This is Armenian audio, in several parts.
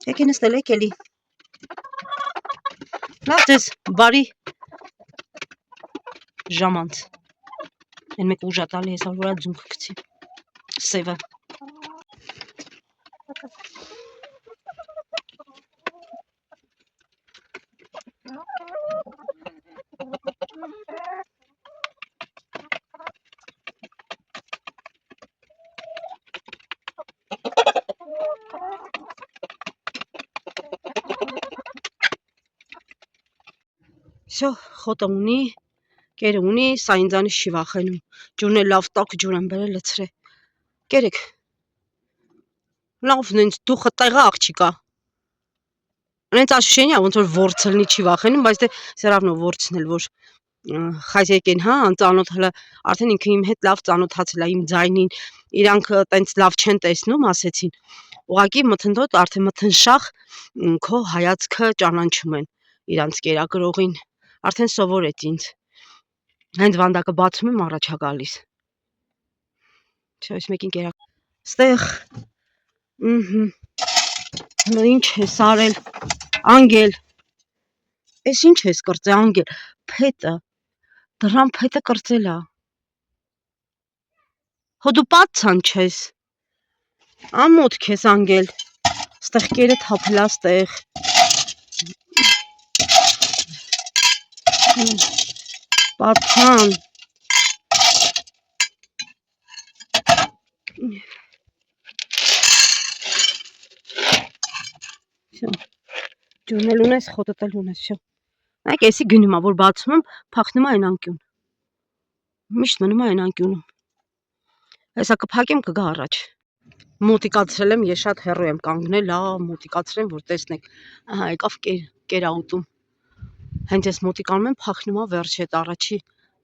Եկի նստել, եք էլի։ Լավ ձեզ բարի ժամանց։ Են մեկ ուժատալի հեսա որա ձունք կցի։ Սևը։ Всё, խոտը ունի, կերը ունի, սա ինձանից չի վախենում։ Ջուրն է լավ տաք ջուր եմ բերել լցրե։ Կերեք։ Լավն ինձ դուխը տեղա աղջիկա։ Անենց աշուշենյա ոնց որ որցլնի չի վախենում, բայց դե все равно որցնել որ խազեկ են, հա, անծանոթ հələ արդեն ինքը իմ հետ լավ ծանոթացել է իմ ձայնին, իրանք տենց լավ չեն տեսնում, ասեցին։ Ուղղակի մթնդոտ արդեն մթնշաղ քո հայացքը ճանաչում են իրանց կերակրողին, արդեն սովորեց ինձ։ Հենց վանդակը բացում եմ առաջա գալիս։ Չէ, այս մեկին կերակ։ Ստեղ ինչ ես արել, անգել։ Էս ինչ ես կրծե անգել, փետը, դրան փետը կրծել է։ Հո դու պատցան չես։ Ամոթ քեզ անգել։ Ստեղ կերը թափելա ստեղ։ Պատցան։ Ջուրն էլ ունես, խոտդ էլ ունես, շո։ Նայեք, էսի գնում է, որ բացում եմ, փախնում է այն անկյուն։ Միշտ մնում է այն անկյունում։ Հեսա կփակեմ կգա առաջ։ Մոտիկացրել եմ, ես շատ հեռու եմ կանգնել, լավ մոտիկացրեմ, որ տեսնեք։ Ահա, եկավ կերաուտում։ Հենց ես մոտիկանում եմ, փախնում է վերջ հետ առաջի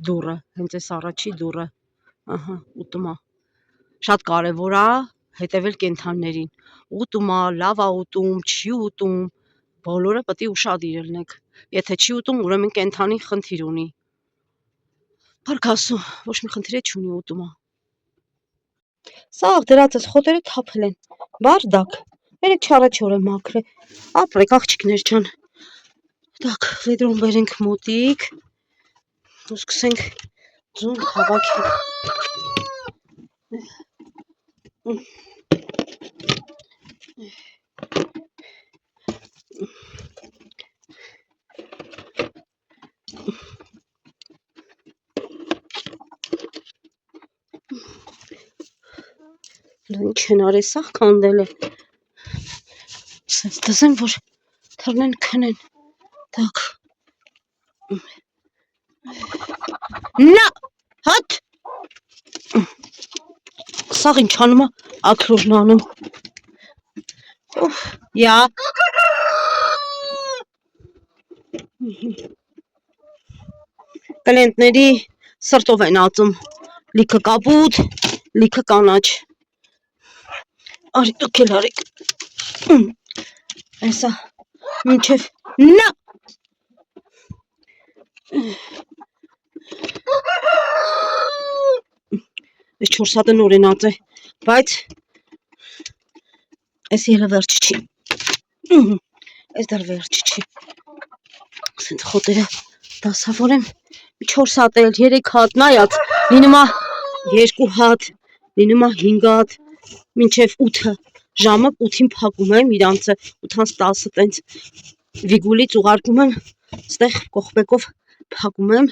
դուռը, հենց այս առաջի դուռը։ Ահա, ուտում է։ Շատ կարևոր է հետևել կենդաններին։ Ուտում է, լավ է ուտում, չի ուտում, բոլորը պետք է ուշադիր լինեք։ Եթե չի ուտում, ուրեմն կենդանի խնդիր ունի։ Փառք Աստծո, ոչ մի խնդիր չունի ուտում է։ Սաղ դրածս խոտերը թափել են։ Բարդակ։ Երեք չառաջոր եմ մաքրել։ Ապրեք աղջիկներ ջան։ Так, վեդրոն բերենք մոտիկ։ Ու սկսենք ձուն հավաքել։ Ինչ են արել, սաղ կանդել է։ Սենց դզեմ, որ թռնեն քնեն։ Так։ Նա, հատ։ Սաղ ինչ անում է, ակրուժն անում։ Յա։ Կլենտների սրտով են ածում։ Լիքը կապուտ, լիքը կանաչ։ Արի դուք էլ արիք։ Այսա, մինչև նա։ Այս 4 հատը նոր են ածե, բայց այս ելը վերջ չի։ Այս դեռ վերջ չի։ Սենց խոտերը դասավորեմ։ 4 հատ էլ, 3 հատ, նայած, լինում է 2 հատ, լինում է 5 հատ, մինչև 8 ժամը 8-ին փակում եմ իրանցը, 8-10 տենց վիգուլից ուղարկում եմ, ստեղ կողպեկով փակում եմ,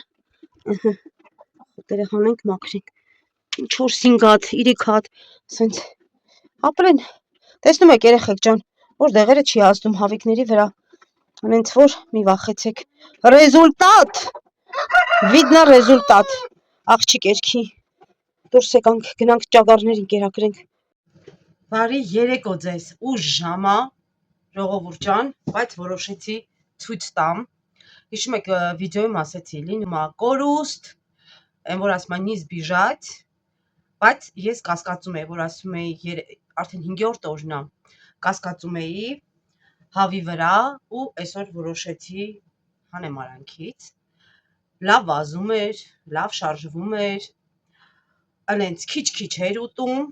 խոտերը հանենք մաքրենք, 4-5 հատ, 3 հատ, սենց ապրեն, տեսնում եք երեխեք ջան, որ դեղերը չի ազդում հավիկների վրա, անենց որ մի վախեցեք, ռեզուլտատ, վիդնա ռեզուլտատ, աղջիկ երքի, դուրս եկանք, գնանք ճագարներին կերակրենք, բարի երեկո ձեզ, ուշ ժամա, ժողովուրդ ջան, բայց որոշեցի ցույց տամ, հիշում եք վիդեոյում ասեցի, լինում է կորուստ, այն որ ասում է նիզ բիժать, բայց ես կասկածում էի, որ ասում էի արդեն 5-րդ օրն է, կասկածում էի հավի վրա ու այսօր որոշեցի հանեմ արանքից, լավ վազում էր, լավ շարժվում էր, անենց քիչ-քիչ էր ուտում,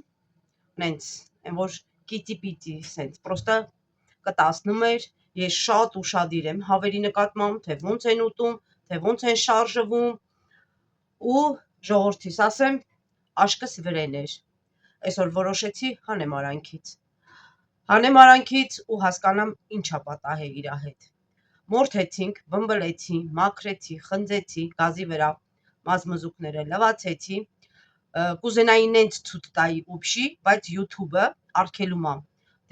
անենց այն որ կիտի-պիտի սենց, պրոստը կտացնում էր, ես շատ ուշադիր եմ հավերի նկատմամբ, թե ոնց են ուտում, թե ոնց են շարժվում, ու ժողովրդիս ասեմ, աշկս վրեն էր։ Այսօր որոշեցի հանեմ արանքից ու հասկանամ ինչա պատահել իրա հետ։ Մորթեցինք, բմբլեցի, մաքրեցի, խնձեցի գազի վրա, մազմզուկները լվացեցի, կուզենայի նենց ցույց տայի ուբշի, բայց YouTube-ը արգելում է,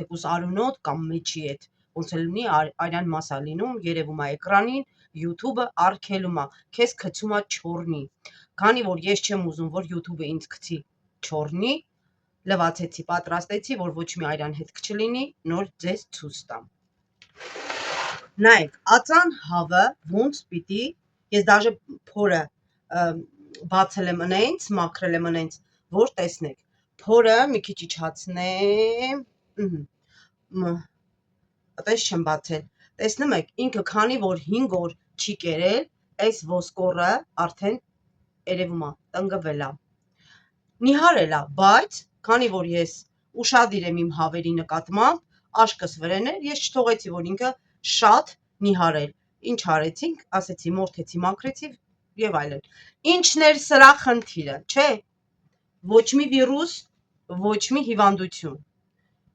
թեկուզ արունոտ կամ մեջի հետ, ոնց էլ լինի արյան մասա լինում, երևում է էկրանին, YouTube-ը արգելում է, քեզ գցում է չորնի, քանի որ ես չեմ ուզում, որ YouTube-ը ինձ գցի չորնի, լվացեցի, պատրաստեցի, որ ոչ մի արյան հետ չլինի, նոր ձեզ ցույց տամ։ Նայեք, ածան հավը ոնց պիտի, ես դաժե փորը բացել եմ ընենց, մաքրել եմ ընենց, որ տեսնեք, փորը մի քիչ իջացնեմ, այդպես չեմ բացել, տեսնում եք, ինքը քանի որ 5 օր չի կերել, այս ոսկորը արդեն երևում է, տնգվել է, նիհարել է, բայց քանի որ ես ուշադիր եմ իմ հավերի նկատմամբ, աշկս վրեն էր, ես չթողեցի, որ ինքը շատ նիհարել, ինչ արեցինք, ասեցի, մորթեցի, մաքրեցի եւ այլն։ Ինչն էր սրա խնդիրը, չէ, ոչ մի վիրուս, ոչ մի հիվանդություն։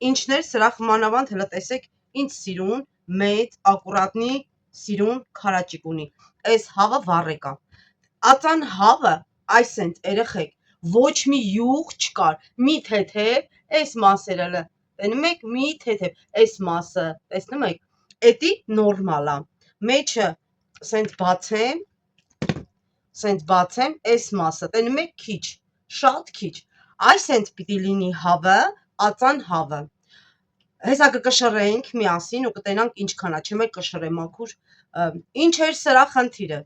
Ինչն էր սրա մանավանդ հələ տեսեք, ինչ սիրուն, մեծ, ակուրատնի, սիրուն քարաճիկ ունի։ Այս հավը վառեկա։ Ածան հավը, այսենց երեխեք, ոչ մի յուղ չկար, մի թեթև, այս մասերը, տեսնում եք, մի թեթև, այս մասը, տեսնում եք, էդի նորմալ է։ Մեջը սենց բացեմ, այս մասը, տեսնում եք, քիչ, շատ քիչ։ Այսենց պիտի լինի հավը, ածան հավը։ Հեսա կկշռենք միասին ու կտենանք ինչքան է, չեմ էլ կշռեմ մաքուր։ Ինչ էր սրա խնդիրը։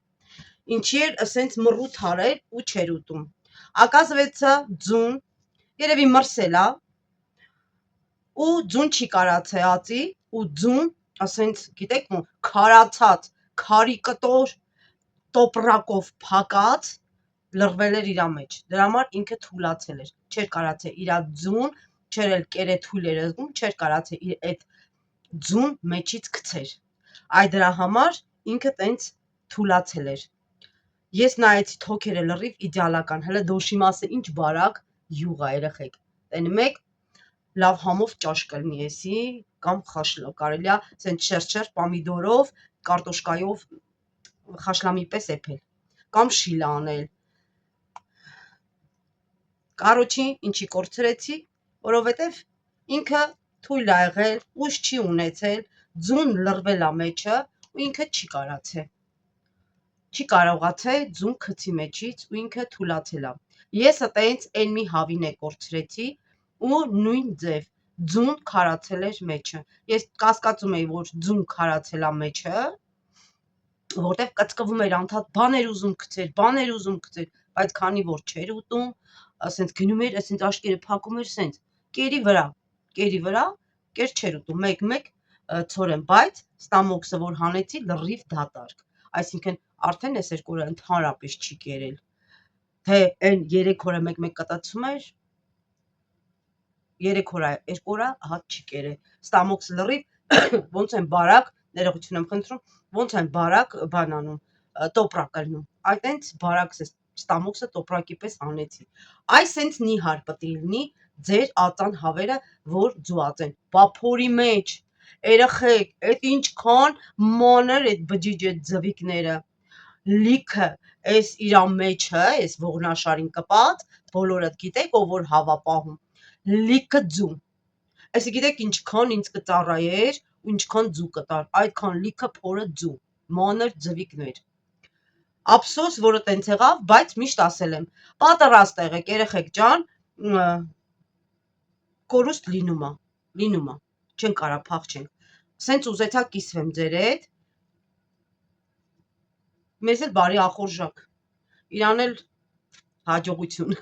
Ինչի էր ասենց մռութ արել ու չեր ուտում։ Ակազվեցը ձուն, երևի մրսել է, ու ձուն չի կարացե ածի, ու ձուն, ասենց, գիտեք, քարացած, քարի կտոր, տոպրակով փակած, լրվել էր իրա մեջ, դրա համար ինքը թուլացել էր, չէր կարացե իրա ձուն, չէր էլ կերե թույլ էր զգում, չէր կարացե իր այդ ձուն մեջից գցեր, այ դրա համար ինքը տենց թուլացել էր։ Ես նայեցի թոքերը լրիվ իդեալական, հələ դոշի մասը ինչ բարակ յուղ է երեխեք, տենում եք, լավ համով ճաշ կլինի էսի, կամ կարելի է սենց շերտ պամիդորով, կարտոշկայով խաշլամի պես էփել, կամ շիլ անել։ Կարոջի ինչի կորցրեցի, որովհետև ինքը թույլ է եղել, ուժ չի ունեցել, ձուն լրվել է մեջը ու ինքը չի կարացե։ Չի կարողացե ձուն գցի մեջից ու ինքը թուլացել է։ Ես այտենց այն մի հավին է կորցրեցի ու նույն ձև ձուն քարացել էր մեջը։ Ես կասկածում էի, որ ձուն քարացել է մեջը, որտեղ կծկվում էր անդադ բաներ ուզում գցեր, բայց քանի որ չէր ուտում, ասենց գնում էր, ասենց աշկերը փակում էր սենց, կերի վրա, կեր չէր ուտում, մեկ ցորեն, բայց ստամոքսը որ հանեցի լրիվ դատարկ, այսինքն արդեն այս 2 օրը ընդհանրապես չի կերել, թե այն 3 օրը մեկ կտացում էր, 3 օրը, 2 օրը հատ չի կերել, ստամոքս լրիվ, ոնց են բարակ, ներողություն եմ խնդրում, ոնց են բարակ բանանում, տոպրակ ելնում, այտենց բարակ ստամոքսը տոպրակի պես հանեցի, այս սենց նիհար պտի լինի ձեր ածան հավերը, որ ձուած են, բափորի մեջ, երեխեք, այդ ինչքան մանր այդ բջիջ այդ ձվիկները, լիքը, այս իրա մեջը, այս ողնաշարին կպած, բոլորդ գիտեք, ով որ հավա պահում, լիքը ձու, այսի գիտեք ինչքան ինձ կծառայեր ու ինչքան ձու կտար, այդքան լիքը փորը ձու, մանր ձվիկներ, ափսոս, որը տենց եղավ, բայց միշտ ասել եմ, պատրաստ եղեք, երեխեք ջան, կորուստ լինում է, չեն կարա փախչենք, սենց ուզեցա կիսվեմ ձեր հետ, մեզ էլ բարի ախորժակ, իրան էլ հաջողություն,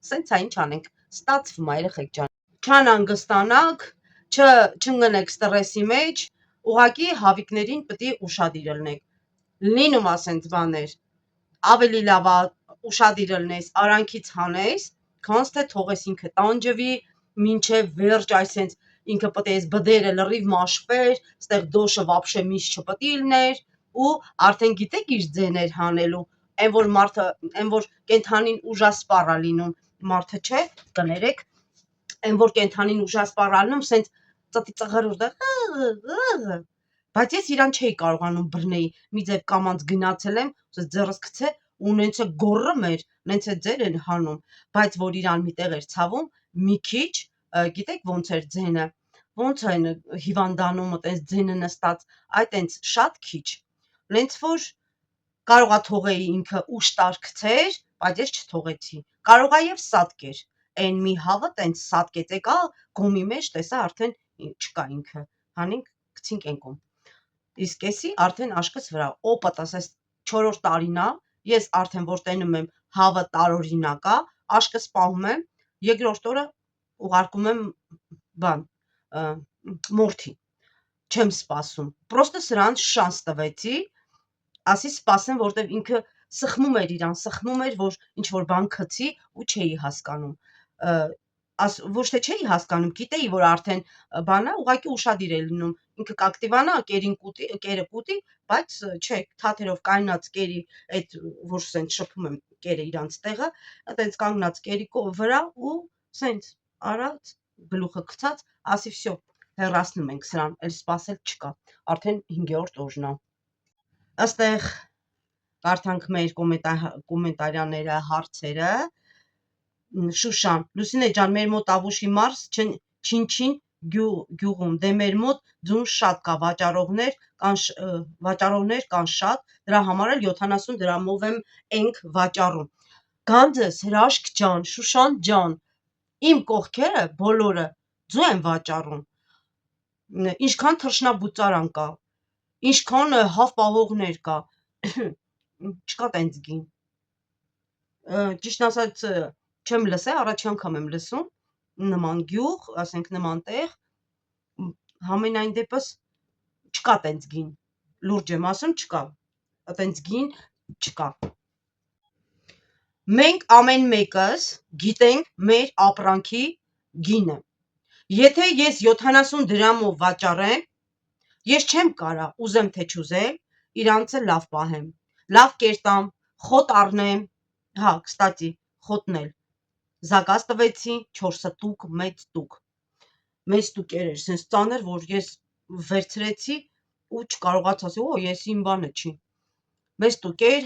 սենց է ինչ անենք, ստացվում է երեխեք ջան, չանհանգստանաք, չընկնեք ստրեսի մեջ, ուղղակի հավիկներին պիտի ուշադիր ելնեք, լինում է սենց բաներ, ավելի լավ է ուշադիր ելնես, արանքից հանես, քանց թե թողես ինքը տանջվի, մինչև վերջ այսենց ինքը պետք է բդերը լրիվ մաշվեր, ստեղ դոշը վաբշե միշտ չպետք է լիներ ու արդեն գիտեք իր ձեներ հանելու, այն որ կենթանին ուժասպառ է լինում, մարդը չէ, կներեք, այն որ կենթանին ուժասպառ է լինում, սենց ծտի ծղրուր բայց ես իրան չէի կարողանում բռնեի, մի ձև կամանց գնացել եմ, ձեռս գցե ու նենց է գոռում էր, նենց է ձեր են հանում, բայց որ իրան միտեղ էր ցավում, մի քիչ, գիտեք ոնց էր ձենը, ոնց են հիվանդանումը տենց ձենը նստած, այդ տենց շատ քիչ, նենց որ կարողա թողեի ինքը ուշ տար գցեր, բայց ես չթողեցի, կարողա եւ սատկեր, այն մի հավը տենց սատկեց եկա, գոմի մեջ տեսա արդեն չկա ինքը, հանինք գցինք ենկում, իսկ էսի արդեն աշկս վրա, օպտս այս 4-րդ տարին է, ես արդեն որ տենում եմ հավը տարօրինակ է, աշկս պահում եմ, երկրորդ օրը ուղարկում եմ բան, մորթի, չեմ սպասում, պրոստը սրան շանս տվեցի, ասի սպասեմ, որտեվ ինքը սխմում էր իրան, սխմում էր, որ ինչ-որ բան գցի ու չէի հասկանում, ոչ թե չէի հասկանում, գիտեի, որ արդեն բանա, ուղղակի ուշադիր է լինում, ինքը կակտիվանա, կերը կուտի, բայց չէ, թաթերով կայնած կերի, այդ որ սենց շփում եմ կերը իրանց տեղը, այտենց կանգնած կերի վրա ու սենց արած, գլուխը գցած, ասի վсё, հեռացնում ենք սրան, էլ սպասել չկա, արդեն 5-րդ օրն է, ըստեղ կարդանք մեր կոմենտարյաները, հարցերը, Շուշան, Լուսինե ջան, մեր մոտ Ավուշի մարզ Չինչին գյուղում, դե մեր մոտ ձուն շատ կա, վաճառողներ կան շատ, դրա համար էլ 70 դրամով եմ ենք վաճառում, Գանձես, հրաշք ջան, Շուշան ջան, իմ կողքերը բոլորը ձու են վաճառում, ինչքան թռչնաբուծարան կա, ինչքան հավ պահողներ կա, չկա տենց գին, ճիշտ ասած չեմ լսել, առաջի անգամ եմ լսում, նման գյուղ, ասենք նման տեղ, համենայն դեպս չկա տենց գին, լուրջ եմ ասում, չկա, տենց գին չկա, մենք ամեն մեկս գիտենք մեր ապրանքի գինը, եթե ես 70 դրամով վաճառեմ, ես չեմ կարա, ուզեմ թե չուզեմ, իրանցը լավ պահեմ, լավ կերտամ, խոտ առնեմ, հա, կստացի, խոտն էլ, զագաց տվեցի 4 տուկ, մեծ տուկեր էր, սենց ծանր, որ ես վերցրեցի ու չկարողացա ասել, ես իմ բանը չի, մեծ տուկեր,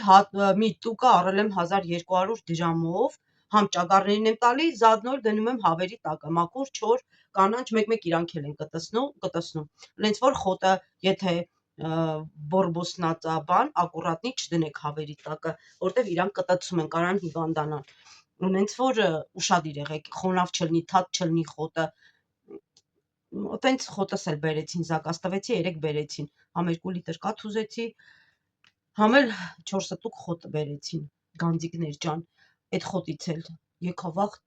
մի տուկը առել եմ 1200 դրամով, համ ճագարներին եմ տալի, զադնոր դնում եմ հավերի տակը, մաքուր, չոր, կանանչ, մեկ-մեկ իրանք էլ են կտցնում, նենց որ խոտը, եթե բորբոսնածա բան, ակուրատնի չդնեք հավերի տակը, որտև իրանք կտցում են, կարան հիվանդանան, նենց որ ուշադիր եղեք, խոնավ չլնի, թաթ չլնի խոտը, տենց խոտս էլ բերեցին, զագաց տվեցի, 3 բերեցին, համ 2 լիտր կաթ ուզեցի, համ էլ 4 տուկ խոտ բերեցին, գանձիկներ ջան, այդ խոտից էլ եկա վաղտ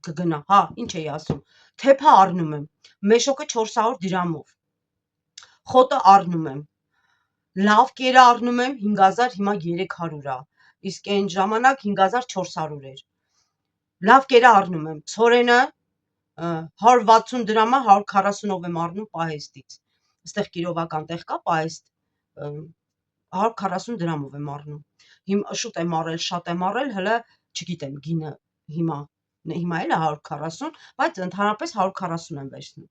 կգնա, հա, ինչ էի ասում, թեփա առնում եմ, մեշոկը 400 դրամով, խոտը առնում եմ, լավ կերը առնում եմ 5000, հիմա 300 է, իսկ այն ժամանակ 5400 էր, լավ կերը առնում եմ, ցորենը 160 դրամա 140-ով եմ առնում պահեստից, ստեղ կիրովական տեղ կա պահեստ, 140 դրամով եմ առնում, շուտ եմ առել, շատ եմ առել, հլը չգիտեմ գինը հիմա էլ է 140, բայց ընդհանրապես 140 եմ վերցնում,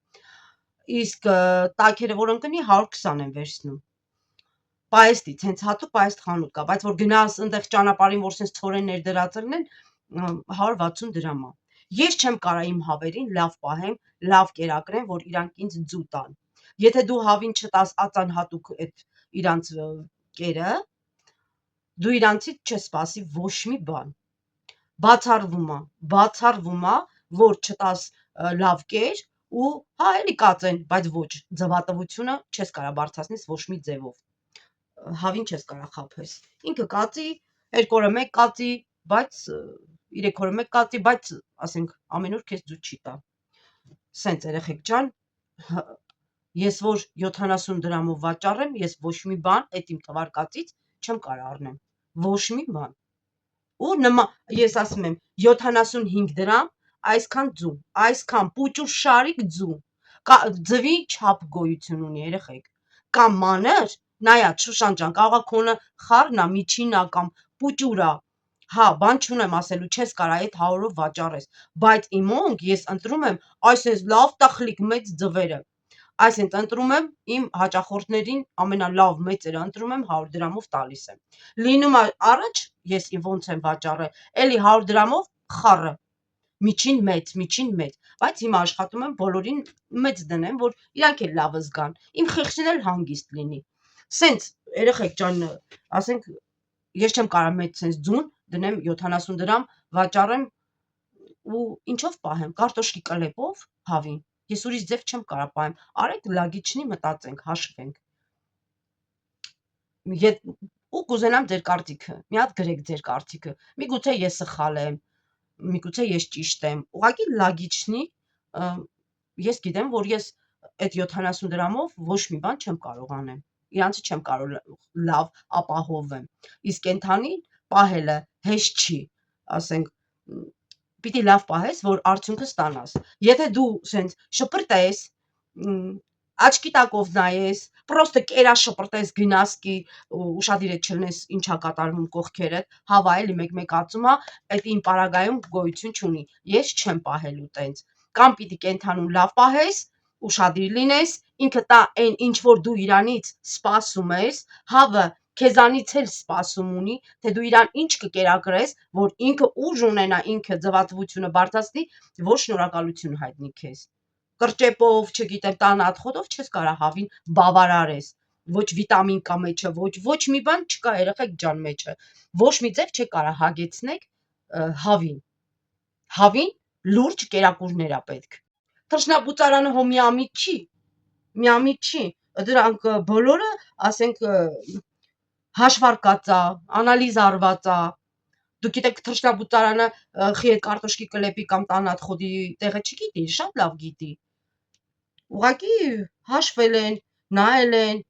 իսկ տաքերը որ ընկնի 120 եմ վերցնում, պահեստից, հենց հատուկ պահեստ խանութ կա, բայց որ գնաս ընդեղ ճանապարհին, որ սենց ցորեններ դրածել են, 160 դրամ է, ես չեմ կարա իմ հավերին լավ պահեմ, լավ կերակրեմ, որ իրանք ինձ ձու տան, եթե դու հավին չտաս ածան հատուկ այդ իրանց կերը, դու իրանցից չես սպասի ոչ մի բան, բացառվում է, որ չտաս լավ կեր ու հա էլի կածեն, բայց ոչ, ձվատվությունը չես կարա բարձրացնես ոչ մի ձևով, հավին չես կարա խաբես, ինքը կածի, 2 օրը մեկ կածի, բայց 3 օրը մեկ կածի, բայց ասենք ամեն օր քեզ ձու չի տա, սենց երեխեք ջան, ես որ 70 դրամով վաճառեմ, ես ոչ մի բան այդ իմ տվարկածից չեմ կարա առնեմ, ոչ մի բան, ու ես ասում եմ 75 դրամ, այսքան ձու, այսքան պուճուր շարիկ ձու, Ձվի չափ գոյություն ունի, երեխեք, կամ մանր, նայած Շուշան ջան, կարողա քոնը խառնա, միջինա կամ պուճուրա, հա, բան չունեմ ասելու, չես կարա այդ 100-ով վաճառես, բայց իմոնք ես ընտրում եմ այս լավ տխլիկ մեծ ձվերը, այսինքն ընտրում եմ իմ հաճախորդներին ամենալավ մեծերը ընտրում եմ 100 դրամով տալիս եմ, լինում է առաջ ես ոնց եմ վաճառել, էլի 100 դրամով խառը, միջին մեծ, բայց հիմա աշխատում եմ բոլորին մեծ դնեմ, որ իրանք էլ լավը զգան, իմ խիղճին էլ հանգիստ լինի, սենց երեխեք ջան, ասենք ես չեմ կարա մեծ սենց ձուն դնեմ 70 դրամ, վաճառեմ ու ինչով պահեմ, կարտոշկի կլեպով հավին, ես ուրիշ ձև չեմ կարա պահեմ, արեք լագիչնի մտածենք, հաշվենք, ու կուզենամ ձեր կարծիքը, մի հատ գրեք ձեր կարծիքը, միգուցե ես սխալ եմ, միգուցե ես ճիշտ եմ, ուղղակի լագիչնի, ես գիտեմ, որ ես այդ 70 դրամով ոչ մի բան չեմ կարող անեմ, իրանցը չեմ կարող լավ ապահովեմ, իսկ կենդանին պահելը հեշտ չի, ասենք, պիտի լավ պահես, որ արդյունքը ստանաս, եթե դու սենց շպրտես, աչքի տակով նայես, պրոստը կերաշպրտես գնասկի, ուշադիր է չլնես ինչա կատարվում կողքերդ, հավա էլի մեկ ածում է, այդ իմ պարագայում գոյություն չունի, ես չեմ պահելու տենց, կամ պիտի կենթանուն լավ պահես, ուշադիր լինես, ինքը տա այն ինչ որ դու իրանից սպասում ես, հավը քեզանից էլ սպասում ունի, թե դու իրան ինչ կկերակրես, որ ինքը ուժ ունենա, ինքը ձվածվությունը բարձրացնի, որ շնորհակալություն հայտնի քեզ, կրճեպով, չգիտեմ, տան ատխոտով չես կարա հավին բավարարես, ոչ վիտամին կա մեջը, ոչ մի բան չկա երեխեք ջան մեջը, ոչ մի ձև չի կարա հագեցնեք հավին լուրջ կերակուրներ է պետք, թռչնաբուծարանը հո միամիտ չի, դրանք բոլորը, ասենք, հաշվարկած է, անալիզ արված է, դուք գիտեք թռչնաբուծարանը խիետ կարտոշկի կլեպի կամ տանաթխոդի տեղը չգիտի, շատ լավ գիտի, ուղղակի հաշվել են, նայել են,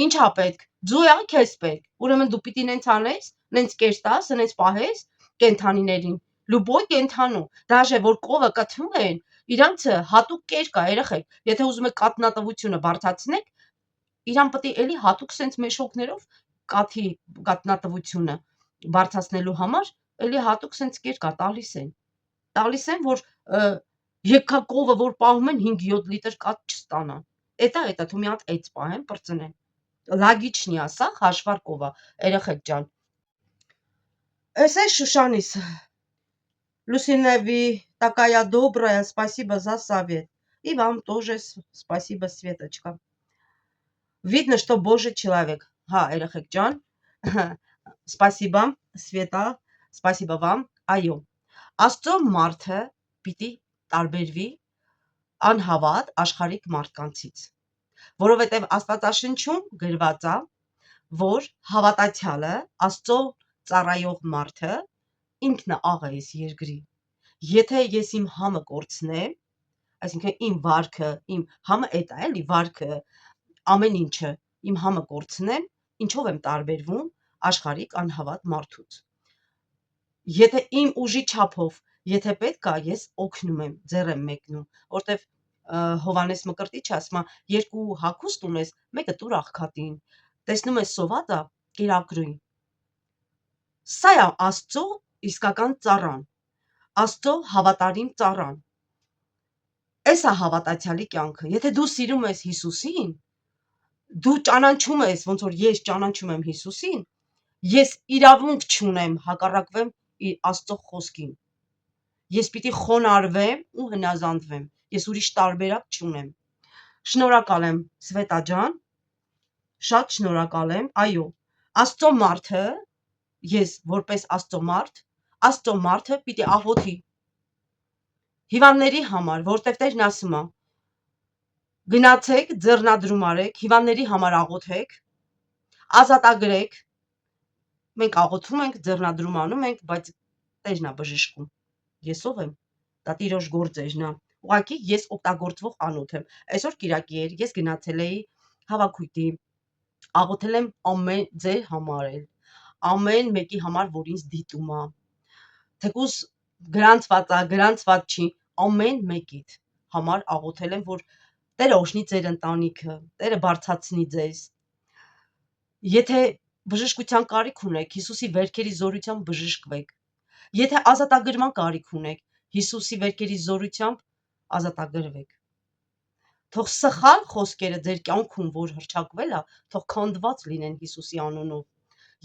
ինչա պետք, ձույաղը քեզ պետք, ուրեմն դու պիտի նենց անես, նենց կերտաս, նենց պահես կենթանիներին, լուբոյ կենթանու, դաժե որ կովը կթում են, իրանցը հատուկ կեր կա երեխեք, եթե ուզում եք կատնատվությունը բարձրացնեք, իրան պետք է էլի հատուկ սենց մեշոկներով կաթի կատնատվությունը բարձրացնելու համար, էլի հատուկ սենց կեր կա տալիս են, որ եկակովը որ պահում են 5-7 լիտր կաթ չստանան, էտա թու մի հատ էց պահեն, պրծնեն, լագիչնի ասա, հաշվարկովա, երեխեք ջան, эс Шушанис, Люсиневи, такая добрая, спасибо за совет. И вам тоже спасибо, Светочка. Видно, что Божий человек. Ха, երեխեք ջան, спасибо, Света, спасибо вам, այո, Աստծո մարդը պիտի տարբերվի անհավատ աշխարհիկ մարդկանցից, որովհետև Աստվածաշնչում գրված է, որ հավատացյալը, Աստծո ծառայող մարդը ինքն է աղը այս երկրի, եթե ես իմ համը կորցնեմ, այսինքն իմ վարքը, իմ համը էտ է, էլի վարքը, ամեն ինչը, իմ համը կորցնեմ, ինչով եմ տարբերվում աշխարհիկ անհավատ մարդուց, եթե իմ ուժի չափով, եթե պետք է, ես օգնում եմ, ձեռ եմ մեկնում, որտև Հովանես Մկրտիչը ասում է, երկու հագուստ ունես, մեկը տուր աղքատին, տեսնում ես սոված է, կերակրույն, սա է Աստծո իսկական ծառան, Աստծո հավատարիմ ծառան, էս է հավատացյալի կյանքը, եթե դու սիրում ես Հիսուսին, դու ճանաչում ես, ոնց որ ես ճանաչում եմ Հիսուսին, ես իրավունք չունեմ հակառակվեմ Աստծո խոսքին, ես պիտի խոնարհվեմ ու հնազանդվեմ, ես ուրիշ տարբերակ չունեմ, շնորհակալ եմ Սվետա ջան, շատ շնորհակալ եմ, այո, Աստծո մարդը, ես որպես Աստծո մարդը պիտի աղոթի, հիվանդների համար, որտև Տերն ասում է, գնացեք, ձեռնադրում արեք, հիվանդների համար աղոթեք, ազատագրեք, մենք աղոթում ենք, ձեռնադրում անում ենք, բայց Տերն է բժշկում, ես ով եմ, դա Տիրոջ գործերն է, ուղղակի ես օգտագործվող անոթ եմ, այսօր կիրակի էր, ես գնացել էի հավաքույթի, աղոթել եմ ամեն ձեր համար էլ, ամեն մեկի համար, որ ինձ դիտում է, թեկուզ գրանցված չի, ամեն մեկիդ, համար աղոթել եմ, որ Տերը օժնի ձեր ընտանիքը, Տերը բարձրացնի ձեզ։ Եթե բժշկության կարիք ունեք, Հիսուսի վերքերի զորությամբ բժշկվեք։ Եթե ազատագրման կարիք ունեք, Հիսուսի վերքերի զորությամբ ազատագրվեք։ Թող սխալ խոսքերը ձեր կյանքում, որ հռչակվել է, թող քանդված լինեն Հիսուսի անունով։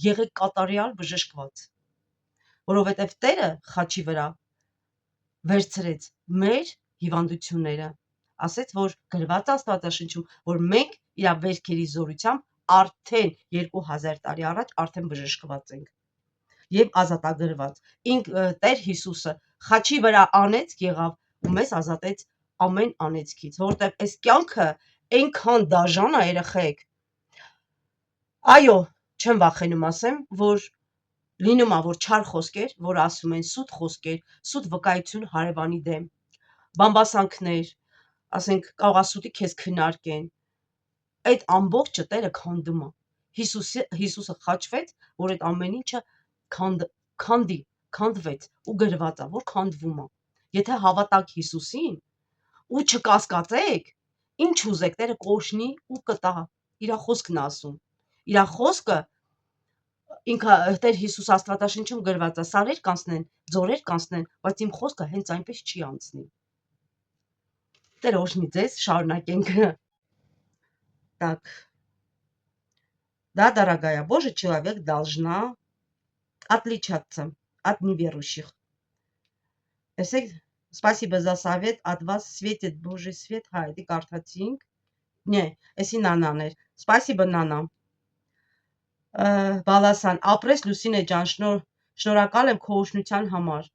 Եղեք կատարյալ բժշկված, որովհետև Տերը խաչի վրա վերցրեց մեր հիվանդությունները, ասեց, որ գրված Աստվածաշնչում, որ մենք իր վերքերի զորությամբ արդեն 2000 տարի առաջ արդեն բժշկված ենք եւ ազատագրված։ Տեր Հիսուսը խաչի վրա անեց եղավ ու մեզ ազատեց ամեն անեծքից, որտեղ այս կյանքը այնքան դաժան է, երեխեք։ Այո, չեմ վախենում ասեմ, որ լինում է, որ չար խոսքեր, որ ասում են սուտ խոսքեր, սուտ վկայություն հարևանի դեմ, բամբասանքներ, ասենք կարող է սուտի քեզ քննարկեն, այդ ամբողջը Տերը քանդում է։ Հիսուսը խաչվեց, որ այդ ամեն ինչը քանդվեց ու գրված է, որ քանդվում է։ Եթե հավատաք Հիսուսին ու չկասկածեք, ինչ ուզեք, Տերը կօրհնի ու կտա։ Իր խոսքն է ասում։ Իր խոսքը ինքը Տեր Հիսուս Աստվածաշնչում գրված է, սարեր կանցնեն, ձորեր կանցնեն, բայց իմ խոսքը հենց այնպես չի անցնի։ Տերը օժնի ձեզ, շարունակենք։ Так. Да, дорогая, Божий человек должна отличаться от неверующих. Спасибо за совет, от вас светит Божий свет. Հայդի կարդացինք։ Не, էսի նանան էր։ Спасибо, Նանա։ Բալասան, ապրես Լուսինե ջան, շնորհակալ եմ քո օժնության համար։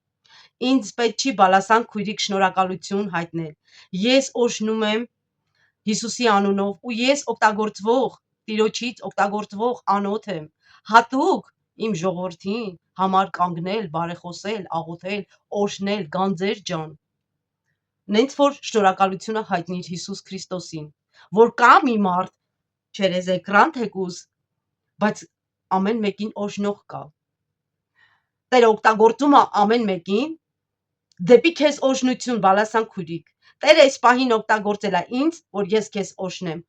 Ինձ պետք չի Բալասան քույրիկ շնորհակալություն հայտնել։ Ես օժնում եմ Հիսուսի անունով ու ես օգտագործվող Տիրոջից օգտագործվող անոթ եմ։ Հատուկ իմ ժողովրդին համար կանգնել, բարեխոսել, աղոթել, օժնել, գանձեր ջան։ Նենց որ շնորհակալությունը հայտնիր Հիսուս Քրիստոսին, որ կա մի մարդ չերեզ էկրան թեկուզ, բայց ամեն մեկին օժնող կա։ Տերը օգտագործում է ամեն մեկին դեպի քեզ օժնություն, Բալասան քույրիկ։ Տերը այս պահին օգտագործել է ինձ, որ ես քեզ օժնեմ,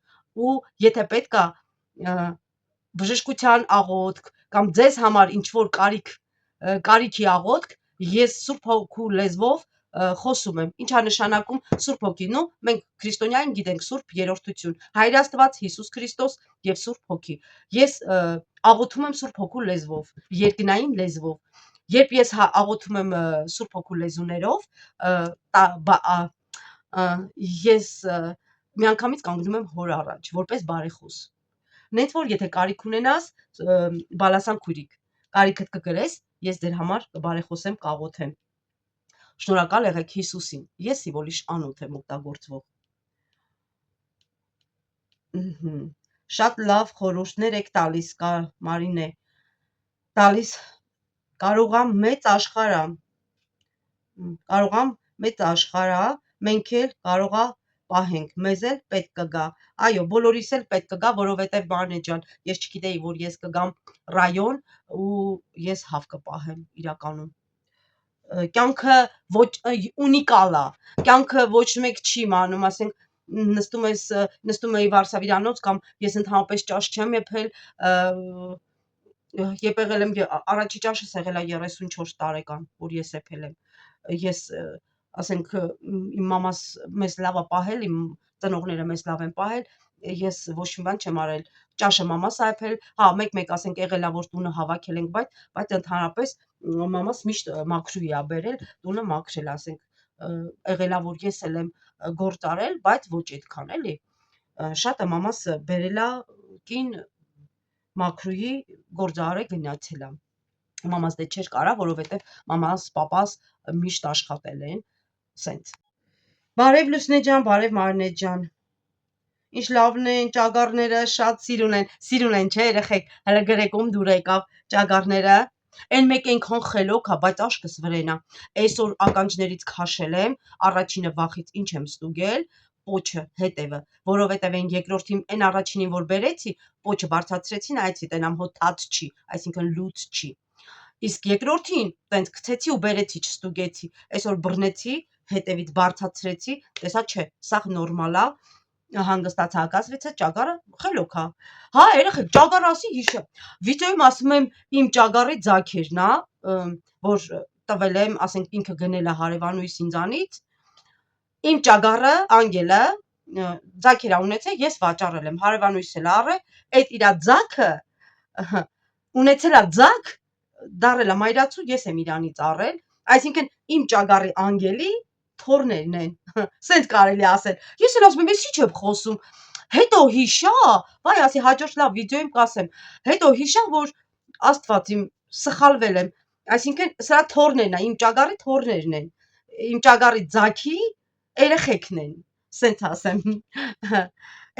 ու եթե պետք է բժշկության աղոթք կամ ձեզ համար ինչ որ կարիքի աղոթք, ես Սուրբ Հոգու լեզվով խոսում եմ։ Ինչ է նշանակում Սուրբ Հոգին։ Նու մենք քրիստոնյային գիտենք Սուրբ Երրորդություն, Հայր Աստված, Հիսուս Քրիստոս եւ Սուրբ Հոգի։ Ես աղոթում եմ Սուրբ Հոգու լեզվով, երկնային լեզվով։ Երբ ես աղոթում եմ Սուրբ Հոգու լեզուներով, ես միանգամից կանգնում եմ հոր առաջ, որպես բարեխոս։ Նենց որ եթե կարիք ունենաս, Բալասան քույրիկ, կարիքդ կգրես, ես ձեր համար բարեխոսեմ, կաղոթեմ։ Շնորհակալ եղեք Հիսուսին, ես իվոլիշ անոթ եմ օգտագործվող։ Շատ լավ խորհուրդներ եք տալիս, Մարինե, տալիս, կարող եմ մեծ աշխարհ, մենք էլ կարող է պահենք, մեզ էլ պետք կգա։ Այո, բոլորիս էլ պետք կգա, որովհետև Մարինե ջան, ես չգիտեի, որ ես կգամ ռայոն ու ես հավ կպահեմ իրականում։ Կյանքը ոչ ունիկալ է, կյանքը ոչ մեկ չի մանում, ասենք նստում էի Վարշավիրանոց կամ ես ընդհանրապես ճաշ չեմ եփել, եպեղել եմ, առաջի ճաշս եղել է 34 տարեկան, որ ես եփել եմ։ Ես ասենք իմ մամաս մեզ լավ է պահել, իմ ծնողները մեզ լավ են պահել, ես ոչ մի բան չեմ արել, ճաշը մամաս է եփել, հա, մեկ ասենք եղել է, որ տունը հավաքել ենք, բայց ընդհանրապես մամաս միշտ մաքրուհի է բերել, տունը մաքրել, ասենք եղել է, որ ես էլ եմ գործ արել, բայց ոչ այդքան էլի։ Շատը մամաս բերել է կին մաքրուհի գործարարը գնացել է։ Մամաս դե չէր կարա, որովհետև մամաս, պապաս միշտ աշխատել են, սենց։ Բարև Լուսնե ջան, բարև Մարինե ջան։ Ինչ լավն են, ճագարները շատ սիրուն են, չէ երեխեք, հələ գրեկում դուր եկավ ճագարները։ Այն մեկ այնքան խելոք է, բայց աշկս վրենա։ Այսօր ականջներից քաշել եմ, առաջինը վախից ինչ եմ ստուգել, պոչը, հետևը, որովհետև այն երկրորդին, այն առաջինին որ բերեցի, պոչը բարձրացրեցին, այցի տենամ հո թաց չի, այսինքն լուծ չի։ Իսկ երկրորդին տենց գցեցի ու բերեցի, չստուգեցի, այսօր բռնեցի, հետևից բարձացրեցի, տեսա չէ, սա նորմալ է, հանգստացա, հակասվեցա ճագարը խելոք է։ Հա, երեխեք, ճագարը ասի հիշը։ Վիդեոյում ասում եմ իմ ճագարի ձագերն է, որ տվել եմ, ասենք ինքը գնել է հարևանուհիս ինձանից։ Իմ ճագարը, Անգելը, ձագեր ունեցել, ես վաճառել եմ, հարևանուհիս էլ առել, այդ իր ձագը ունեցել է ձագ, դարել է մայրացու, ես եմ իրանից առել, այսինքն իմ ճագարի Անգելի թորներն են, սենց կարելի ասել։ Ես էլ ասում եմ, ես ի՞նչ եմ խոսում։ Հետո հիշա, վայ ասի հաջորդ լավ վիդեոյում կասեմ, հետո հիշա, որ Աստված իմ սխալվել եմ, այսինքն սրա թորներն է, իմ ճագարի թորներն են, իմ ճագարի ձագի երեխեքն են, սենց ասեմ։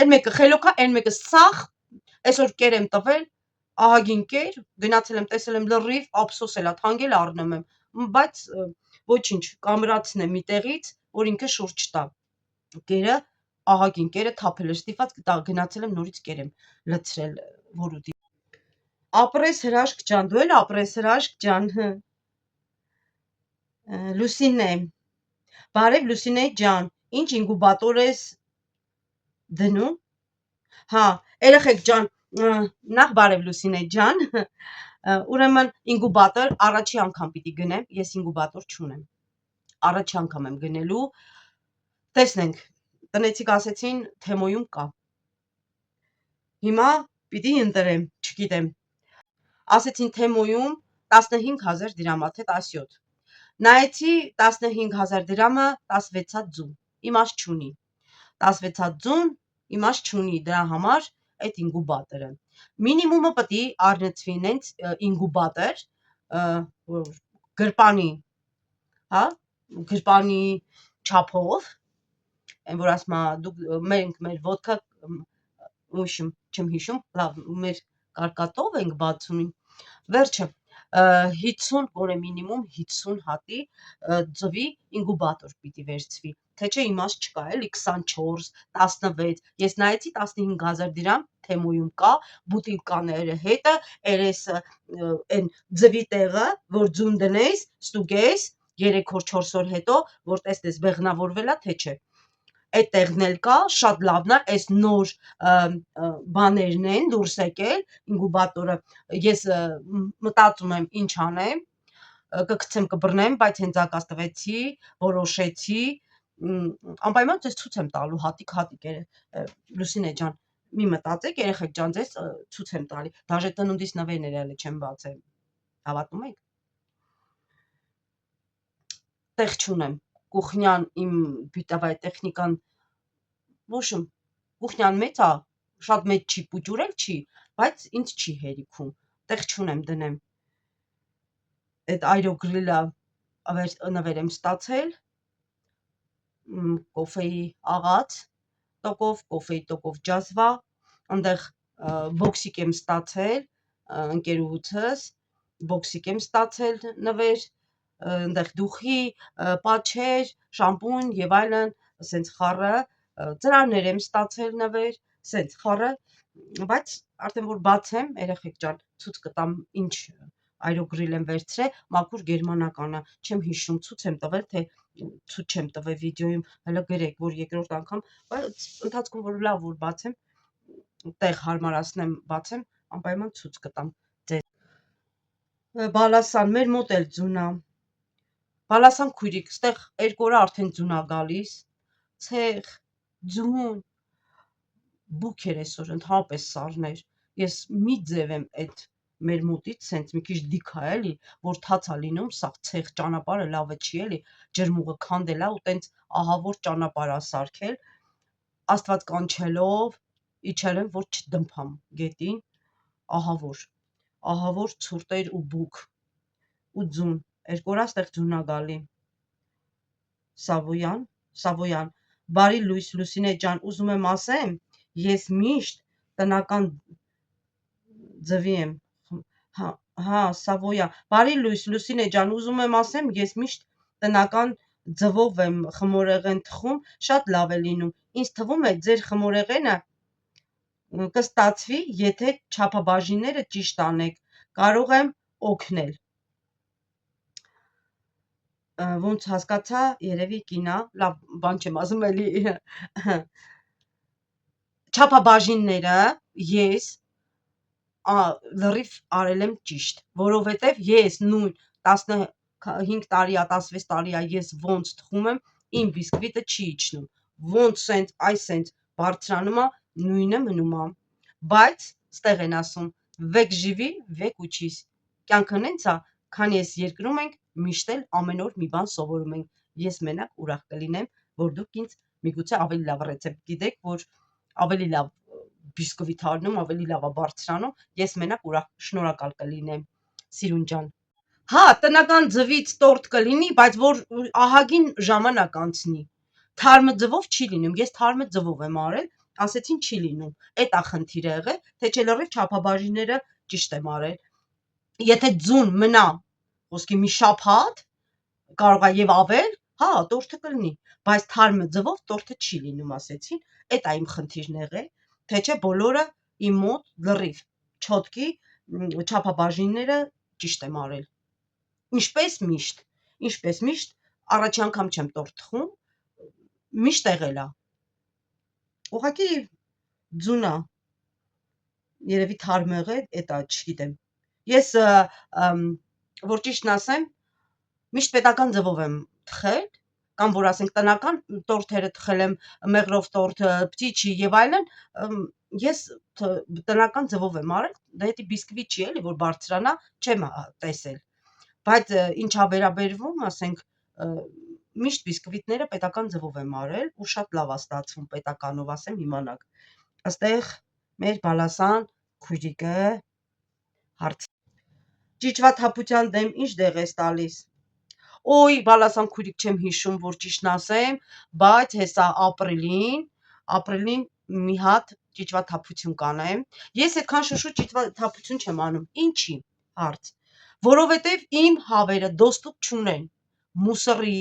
Այն մեկը խելոք է, այն մեկը սախ, այսօր կեր եմ տվել, ահագին կեր, գնացել եմ, տեսել եմ լրիվ, ափսոսել է, թանկել առնում եմ, բայց ոչինչ, կամրացնեմ մի տեղից, որ ինքը շուրջ տա։ Կերը ահագին կերը թափել էր ստիպված, գնացել եմ նորից կեր եմ լցրել, որ ուտի։ Ապրես հրաշք ջան, դու էլ ապրես հրաշք ջան։ Լուսինե, բարև Լուսինե ջան, ինչ ինկուբատոր ես դնում։ Հա, երեխեք ջան, նախ բարև Լուսինե ջան, ուրեմն ինկուբատոր առաջի անգամ պիտի գնեմ, ես ինկուբատոր չունեմ, առաջի անգամ եմ գնելու, տեսնենք, տնեցիք ասեցին Թեմոյում կա, հիմա պիտի ընտրեմ, չգիտեմ, ասեցին Թեմոյում 15,000 դրամա, թե 17, նայեցի 15,000 դրամը 16 ձուն, իմաստ չունի, 16 ձուն, իմաստ չունի դրա համար այդ ինկուբատորը, մինիմումը պիտի առնեցվի նենց ինկուբատոր, գրպանի, հա, գրպանի չափով, այն որ ասма մենք մեր ոդկա չեմ հիշում, լավ, մեր կարկատով ենք բացում, վերջը 50, որը մինիմում 50 հատի ձվի ինկուբատոր պիտի վերցվի, թե չէ իմաստ չկա, էլի 24, 16, ես նայեցի 15,000 դրամ Թեմոյում կա, բուտիլկաները հետը, երես այն ձվի տեղը, որ ձուն դնես, ստուգես, 3 օր 4 օր հետո, որ տեսնես բեղնավորվել է, թե չէ, այդ տեղն էլ կա, շատ լավն է, այս նոր բաներն են դուրս եկել, ինկուբատորը, ես մտածում եմ ինչ անեմ, կգցեմ կբռնեմ, բայց հենց ակաս տվեցի, որոշեցի, անպայման ձեզ ցույց եմ տալու հատիկ Լուսինե ջան, մի մտածեք, երեխեք ջան, ձեզ ցույց եմ տալի, դաժե տնունդիս նվերներ էլ չեմ բացել, հավատում եք, տեղ չունեմ, կուխնյան իմ բիտավայ տեխնիկան, ոչմ, կուխնյան մեծ է, շատ մեծ չի, պուճուր էլ չի, բայց ինձ չի հերիքում, տեղ չունեմ դնեմ, այդ այրոգրիլը նվեր եմ ստացել, կոֆեի աղաց տոկով, կոֆեի տոկով ջազվա, ընդեղ բոքսիկ եմ ստացել, ընկերուհուցս, բոքսիկ եմ ստացել նվեր, ընդեղ դուխի, պաչեր, շամպուն եւ այլն, սենց խառը, ծրարներ եմ ստացել նվեր, սենց խառը, բայց արդեն որ բացեմ, երեխեք ջան, ցույց կտամ ինչ այրոգրիլ եմ վերցրել, մաքուր գերմանականը, չեմ հիշում, ցույց եմ տվել, թե ցույց չեմ տվել վիդեոյում, հələ գրեք, որ երկրորդ անգամ, բայց ընթացքում որ լավ որ բացեմ, տեղ հարմարացնեմ, բացեմ, անպայման ցույց կտամ ձեզ։ Բալասան, մեր մոտ էլ ձուն է, Բալասան քույրիկ, ստեղ 2 օր արդեն ձուն է գալիս, ցեղ, ձուն, բուք էր այսօր, ընդհանրապես սառներ, ես մի ձև եմ այդ մեր մոտից, սենց մի քիչ դիք է էլի, որ թաց է լինում, սաղ ցեղ ճանապարհը լավը չի էլի, ջրմուղը քանդել է ու տենց ահավոր ճանապարհ է սարքել, Աստված կանչելով, իջել եմ, որ չդմփամ գետին, ահավոր ցուրտ էր ու բուք, ու ձուն, 2 օր ստեղ ձուն է գալի, Սավոյան, բարի լույս Լուսինե ջան, ուզում եմ ասեմ, ես միշտ տնական ձվի եմ, հա, Սավոյան, բարի լույս Լուսինե ջան, ուզում եմ ասեմ, ես միշտ տնական ձվով եմ խմորեղեն թխում, շատ լավ է լինում, ինձ թվում է ձեր խմորեղենը կստացվի, եթե չափաբաժինները ճիշտ անեք, կարող եմ օգնել, ոնց հասկացա, երևի կինա, լավ բան չեմ ասում, էլի չափաբաժինները ես լրիվ արել եմ ճիշտ, որովհետև ես նույն 15 տարի, 16 տարի ես ոնց թխում եմ, իմ բիսկվիտը չի իջնում, ոնց սենց բարձրանում է, նույնը մնում է, բայց ստեղ են ասում, վեք ժիվի, վեք ուչիս, կյանքը նենց է, քանի ես երկրում ենք, միշտ էլ ամեն օր մի բան սովորում ենք, ես մենակ ուրախ կլինեմ, որ դուք ինձ միգուցե ավելի լավ ռեցեպտ գիտեք, որ ավելի լավ բիսկվիթ առնում, ավելի լավ է բարձրանում, ես մենակ ուրախ շնորհակալ կլինեմ, Սիրուն ջան։ Հա, տնական ձվից տորտ կլինի, բայց որ ահագին ժամանակ անցնի, թարմը ձվով չի լինում, ես թարմը ձվով եմ արել, ասեցին չի լինում, էդ է խնդիրը եղել, թե չէ լրիվ չափաբաժինները ճիշտ եմ արել, եթե ձուն մնա, ոսկի մի շաբաթ, կարող է եւ ավել, հա, տորտը կլինի, բայց թարմը ձվով տորտը չի լինում, ասեցին, էդ է իմ խնդիրն եղել, թե չէ բոլորը իմ մոտ լրիվ չոտքի չափաբաժինները ճիշտ եմ արել, ինչպես միշտ, առաջի անգամ չեմ տորտ թխում, միշտ եղել է, ուղղակի ձունա, երևի թարմ եղել, էդ է, չգիտեմ, ես որ ճիշտն ասեմ, միշտ պետական ձվով եմ թխել, կամ որ ասենք տնական տորթերը թխել եմ, մեղրով տորթ, պտիչի եւ այլն, ես տնական ձվով եմ արել, դա էդի բիսկվիտ չի էլի, որ բարձրանա, չեմ տեսել, բայց ինչա վերաբերվում, ասենք, միշտ բիսկվիտները պետական ձվով եմ արել, ու շատ լավ է ստացվում պետականով, ասեմ իմանաք, այստեղ մեր բալասան քույրիկը հարց ճիճվաթափության դեմ ինչ դեղ ես տալիս, օй բալասան քույրիկ չեմ հիշում, որ ճիշտն ասեմ, բայց հեսա ապրիլին մի հատ ճիճվաթափություն կանեմ, ես այդքան շուշու ճիճվաթափություն չեմ անում, ինչի հարց, որովհետև իմ հավերը դոստուկ չունեն մուսռի,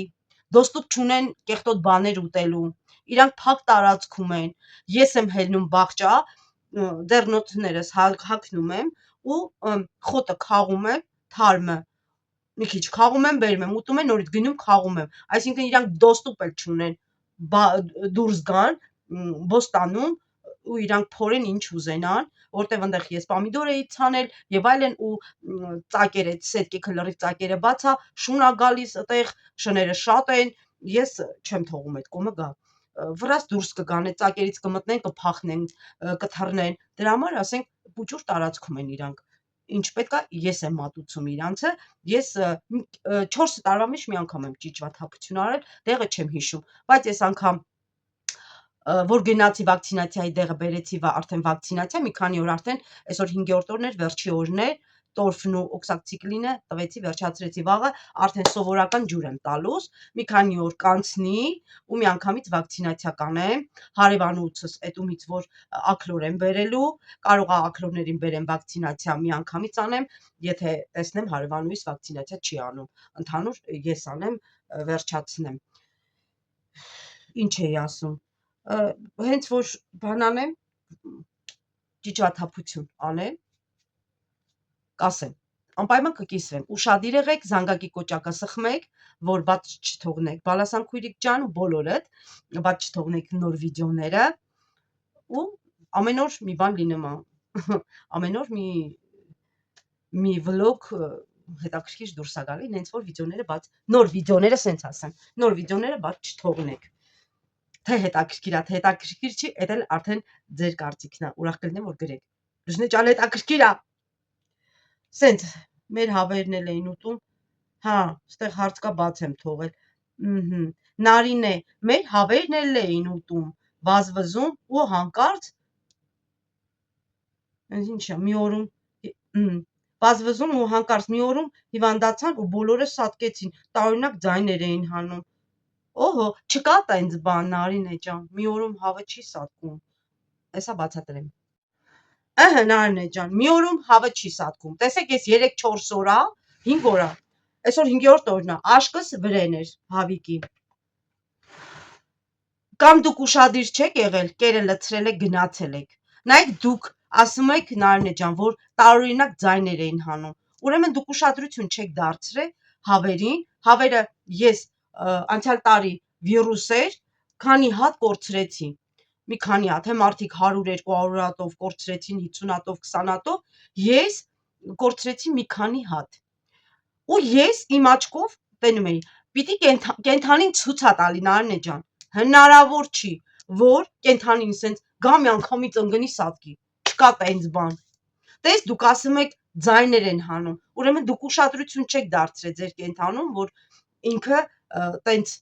դոստուկ չունեն կեղտոտ բաներ ուտելու, իրանք փակ տարածքում են, ես եմ հելնում բաղճա, դեռնոցներս հագնում եմ ու խոտը քաղում եմ, թարմը, մի քիչ քաղում եմ, բերում եմ, ուտում եմ, նորից գնում քաղում եմ, այսինքն իրանք դոստուկ էլ չունեն, դուրս գան, բոստանում ու իրանք փորեն ինչ ուզենան, որտեվ այնտեղ ես պամիդոր էի ցանել եւ այլն ու ծակերը, սետկեքը լրիվ ծակերը բաց է, շուն է գալիս այդտեղ, շները շատ են, ես չեմ թողում այդ կոմը գա, վրաս դուրս կգան, այդ ծակերից կմտնեն, կփախնեն, կթռնեն, դրա համար ասենք պուճուր տարածքում են իրանք, ինչ պետք է ես եմ մատուցում իրանցը, ես 4 տարվա մեջ մի անգամ եմ ճիճվաթափություն արել, դեղը չեմ հիշում, բայց ես անգամ որ գնացի վակցինացիայի դեղը բերեցի արդեն վակցինացիա, մի քանի օր արդեն, այսօր 5-րդ օրն էր, վերջի օրն էր, տորֆն ու օքսակցիկլինը տվեցի, վերջացրեցի վաղը, արդեն սովորական ջուր եմ տալուս, մի քանի օր կանցնի ու մի անգամից վակցինացիա կանեմ, հարևանուցս էդումից որ աքլոր եմ բերելու, կարող է աքլորներին բերեմ վակցինացիա մի անգամից անեմ, եթե տեսնեմ հարևանուիս վակցինացիա չի անում, ընդհանուր ես անեմ, վերջացնեմ, ինչ էի ասում, հենց որ բան անեմ, ճիճվաթափություն անեմ, կասեմ, անպայման կկիսվեմ, ուշադիր եղեք, զանգակի կոճակը սխմեք, որ բաց չթողնեք, բալասան քույրիկ ջան ու բոլորդ, բաց չթողնեք նոր վիդեոները, ու ամեն օր մի բան լինում է, ամեն օր մի վլոգ հետաքրքիր դուրս է գալի, նենց որ վիդեոները բաց, նոր վիդեոները սենց ասեմ, նոր վիդեոները բաց չթողնեք, թե հետաքրքիր է, թե հետաքրքիր չի, էդ էլ արդեն ձեր կարծիքն է, ուրախ կլինեմ, որ գրեք, լուսնե ջան հետաքրքիր է, սենց մեր հավերն էլ էին ուտում, հա, ստեղ հարց կա բաց եմ թողել, Նարինե, մեր հավերն էլ էին ուտում, վազվզում ու հանկարծ, ինչա, մի օրում, վազվզում ու հանկարծ մի օրում հիվանդացան ու բոլորը սատկեցին, տարօրինակ ձայներ էին հանում, օհո, չկա տենց բան Նարինե ջան, մի օրում հավը չի սատկում, էսա բացատրեմ, Նարինե ջան, մի օրում հավը չի սատկում, տեսեք ես 3-4 օր է, 5 օր է, այսօր 5-րդ օրն է, աշկս վրեն էր հավիկի, կամ դուք ուշադիր չեք եղել, կերը լցրել եք, գնացել եք, նայեք դուք ասում եք Նարինե ջան, որ տարօրինակ ձայներ էին հանում, ուրեմն դուք ուշադրություն չեք դարձրել հավերին, հավերը ես անցյալ տարի վիրուս էր, քանի հատ կորցրեցի։ Մի քանի հատ, թե մարդիկ 100-200 հատով կորցրեցին, 50 հատով, 20 հատով, ես կորցրեցի մի քանի հատ։ Ու ես իմ աչքով տենում էի, պիտի կենթանին ցույց ա տալի Նարինե ջան, հնարավոր չի, որ կենթանին սենց գա մի անգամից ընկնի սատկի, չկա տենց բան։ Տես դուք ասում եք ձայներ են հանում, ուրեմն դուք ուշադրություն չեք դարձրել ձեր կենթանում, որ ինքը տենց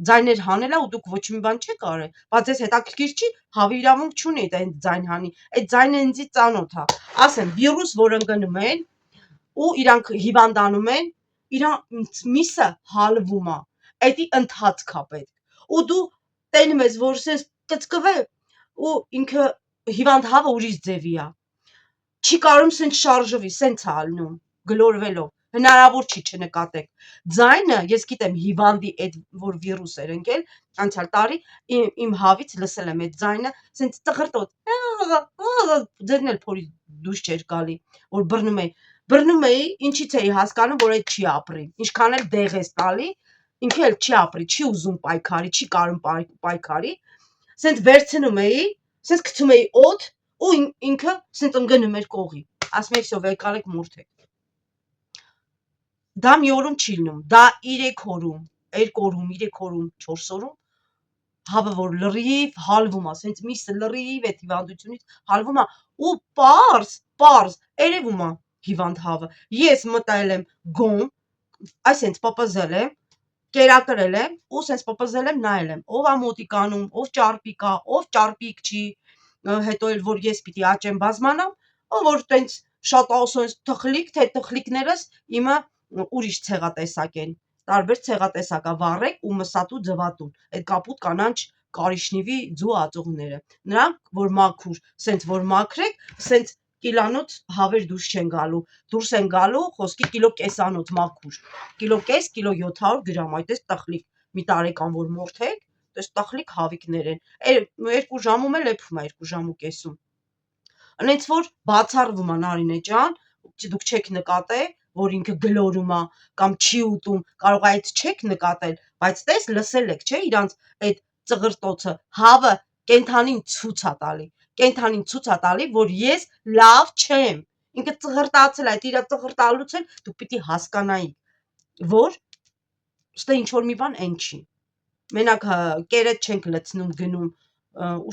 ձայներ հանելա ու դուք ոչ մի բան չեք արել, բայց ես հետաքրքիր չի, հավի իրավունք չունի տենց ձայն հանի, այդ ձայնը ինձի ծանոթ ա, ասեմ վիրուս, որ ընկնում են ու իրանք հիվանդանում են, իրանք միսը հալվում ա, էդի ընթացք ա պետք ու դու տենում ես, որ սենց կծկվե ու ինքը հիվանդ հավը ուրիշ ձևի ա, չի կարում սենց շարժվի, սենց ա ալնում, գլորվելով, հնարավոր չի չնկատեք, ձայնը, ես գիտեմ հիվանդի այդ, որ վիրուս էր ընկել, անցյալ տարի իմ հավից լսել եմ այդ ձայնը, սենց ծղրտոտ, ձերն էլ փորի դուշ չէր գալի, որ բռնում էի, ինչից էի հասկանում, որ այդ չի ապրի, ինչքան էլ դեղ ես տալի, ինքը էլ չի ապրի, չի ուզում պայքարի, չի կարում պայքարի, սենց վերցնում էի, սենց գցում էի օդ ու ինքը սենց ընկնում էր կողի, ասում էի, վսյո, եկալեք մորթեք։ Դա մի օրում չի լինում, դա 3 օրում, 2 օրում, 3 օրում, 4 օրում հավը որ լրիվ հալվում ա, սենց միսը լրիվ այդ հիվանդությունից հալվում ա ու պարզ երևում ա հիվանդ հավը։ Ես մտել եմ գոմ, այսենց պպզել եմ, կերակրել եմ ու սենց պպզել եմ, նայել եմ, ով ա մոտիկանում, ով ճարպիկ ա, ով ճարպիկ չի, հետո էլ որ ես պիտի աճեմ բազմանամ, ով որ տենց շատ ասենց թխլիկ, թե թխլիկներս իմը ուրիշ ցեղատեսակ են, տարբեր ցեղատեսակ ա վառեք ու մսատու ձվատուն, այդ կապուտ կանանչ կարիշնիվի ձու ածողները, նրանք որ մաքուր, սենց որ մաքրեք, սենց կիլանոց հավեր դուրս չեն գալու, դուրս են գալու խոսքի կիլո կեսանոց մաքուր, կիլո կես, կիլո 700 գրամ, այդ էս տխլիկ, մի տարեկան որ մորթեք, տես տխլիկ հավիկներ են, 2 ժամում էլ էփում ա 2 ժամ ու կեսում, ընենց որ բացառվում ա Նարինե ջան, դուք չեք նկատել, որ ինքը գլորում ա կամ չի ուտում, կարող ա այդ չեք նկատել, բայց տես լսել եք, չէ, իրանց այդ ծղրտոցը, հավը կենթանին ցույց ա տալի, որ ես լավ չեմ, ինքը ծղրտացել ա, այդ իրա ծղրտալուց էլ դուք պիտի հասկանայիք, որ ստե ինչ-որ մի բան են չի, մենակ կերետ չենք լցնում գնում,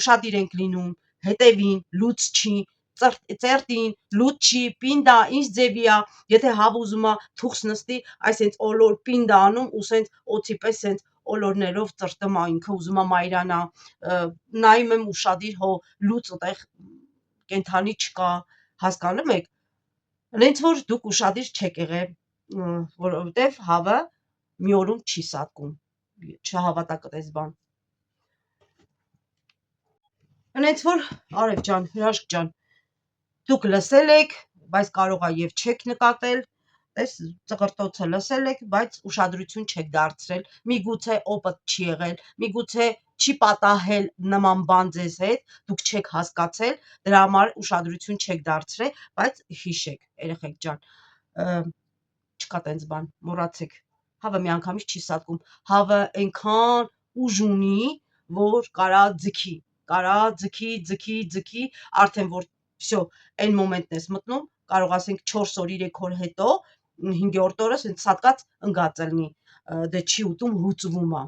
ուշադիր ենք լինում, հետևին, լուծ չի, ծերտին, լուծ չի, պինդա, ինչ ձևի ա, եթե հավ ուզում ա թուխս նստի, այսենց օլոր պինդա անում ու սենց օծի պես սենց օլորներով ծրտում ա, ինքը ուզում ա մայրանա, նայում եմ ուշադիր, հո լուծ տեղ կենթանի չկա, հասկանում եք, նենց որ դուք ուշադիր չեք եղել, որովհետև հավը մի օրում չի սատկում, չհավատաք այդպես բան։ Նենց որ Արև ջան, հրաշք ջան, դուք լսել եք, բայց կարող ա եւ չեք նկատել, այս ծղրտոցը լսել եք, բայց ուշադրություն չեք դարձրել, միգուցե օպտ չի եղել, միգուցե չի պատահել նման բան ձեզ հետ, դուք չեք հասկացել, դրա համար ուշադրություն չեք դարձրել, բայց հիշեք, երեխեք ջան, չկա տենց բան, մոռացեք, հավը միանգամից չի սատկում, հավը այնքան ուժ ունի, որ կարա ձգի, արդեն որ վсё, այն մոմենտն ես մտնում, կարող ասենք 4 օր, 3 օր հետո, 5-րդ օրը սենց սատկած ընկած ելնի, դե չի ուտում, հուծվում ա,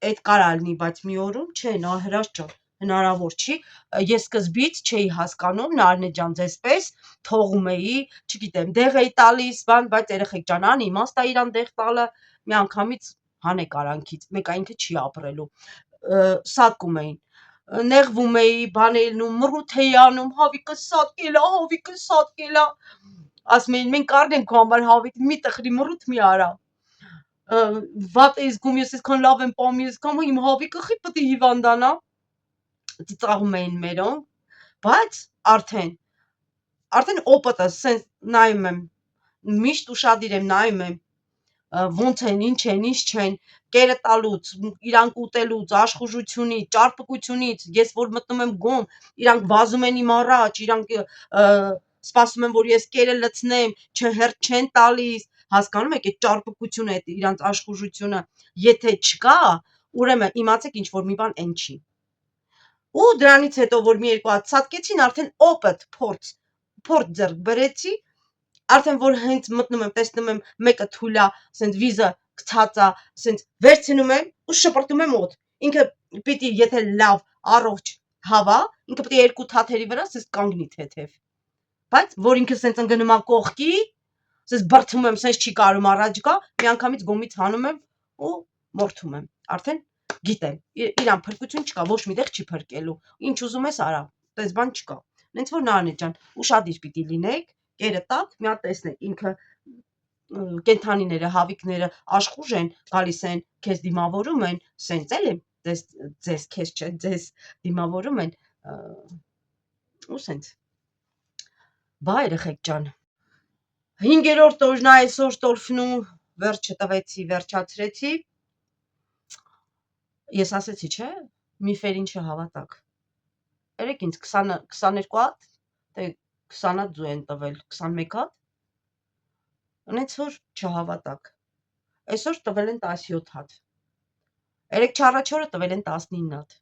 այդ կարա լինի, բայց մի օրում չէ, հրաշք ջան, հնարավոր չի, ես սկզբից չէի հասկանում, Նարինե ջան, ձեզ պես, թողում էի, չգիտեմ, դեղ էի տալիս, բան, բայց երեխեք ջան, անիմաստ ա իրան դեղ տալը, միանգամից հանեք արանքից, մեկ ա ինքը չի ապրելու, սատկում էին, նեղվում էի, բան էի լնում, մռութ էի անում, հավիկը սատկել ա, ասում էին, մենք կառնենք քո համար հավիք, մի տխրի մռութ մի արա, վատ էի զգում, ես այսքան լավ եմ պահում, ես կամ իմ հավիկը խի պիտի հիվանդանա, ծիծաղում էին մերոնք, բայց արդեն օպտս, սենց նայում եմ, միշտ ուշադիր եմ նայում եմ, ոնց են, ինչ չեն, կերը տալուց, իրանք ուտելուց, աշխուժությունից, ճարպկությունից, ես որ մտնում եմ գոմ, իրանք վազում են իմ առաջ, իրանք սպասում են, որ ես կերը լցնեմ, չհերթ չեն տալիս, հասկանում եք, այդ ճարպկությունը, այդ իրանց աշխուժությունը, եթե չկա, ուրեմն իմացեք ինչ որ մի բան այն չի։ Ու դրանից հետո որ մի երկու հատ ցածկեցին, արդեն օպետ փորձ ձեռք բերեցի, արդեն որ հենց մտնում եմ, տեսնում եմ մեկը թույլա, ասենց վիզը գցած է, ասենց վերցնում եմ ու շպրտում եմ օդ։ Ինքը պիտի եթե լավ առողջ հավա, ինքը պիտի երկու թաթերի վրա ասես կանգնի թեթև։ Բայց որ ինքը ասենց ընկնում է կողքի, ասես բրթում եմ, ասես չի կարում առաջ գա, միանգամից գոմից հանում եմ ու մորթում եմ։ Արդեն գիտեմ, իրան փրկություն չկա, ոչ մի տեղ չի փրկելու։ Ինչ ուզում ես արա, տես բան չկա։ Նենց որ Նարնե ջան, ուշադիր պիտի լինեք, կերը տակ, մի հատ տեսնեք, ինքը կենթանիները, հավիկները աշխուժ են, գալիս են, քեզ դիմավորում են, սենց էլ է, ձեզ քեզ չէ, ձեզ դիմավորում են ու սենց։ Բա երեխեք ջան, 5-րդ օրն այսօր տորֆնու վերջը տվեցի, վերջացրեցի։ Ես ասեցի, չէ, միֆերին չհավատակ։ Երեք ինձ 22 հատ, թե 20 հատ ձու են տվել, 21 հատ, ունեց որ չհավատակ։ Այսօր տվել են 17 հատ։ Երեք չառաջորը տվել են 19 հատ։